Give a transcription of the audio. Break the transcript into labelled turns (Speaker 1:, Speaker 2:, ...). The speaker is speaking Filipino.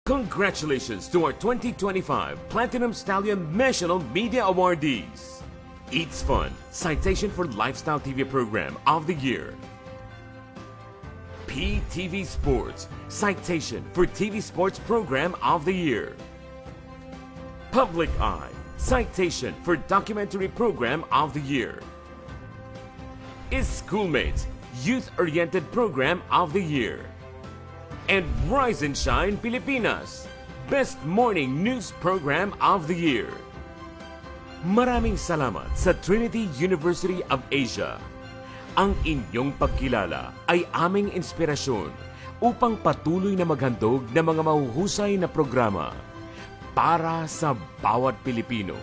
Speaker 1: Congratulations to our 2025 Platinum Stallion National Media Awardees. Eats Fun, Citation for Lifestyle TV Program of the Year. PTV Sports, Citation for TV Sports Program of the Year. Public Eye, Citation for Documentary Program of the Year. Is Schoolmates, Youth-Oriented Program of the Year. And Rise and Shine Pilipinas, Best Morning News Program of the Year. Maraming salamat sa Trinity University of Asia. Ang inyong pagkilala ay aming inspirasyon upang patuloy na maghandog ng mga mahuhusay na programa para sa bawat Pilipino.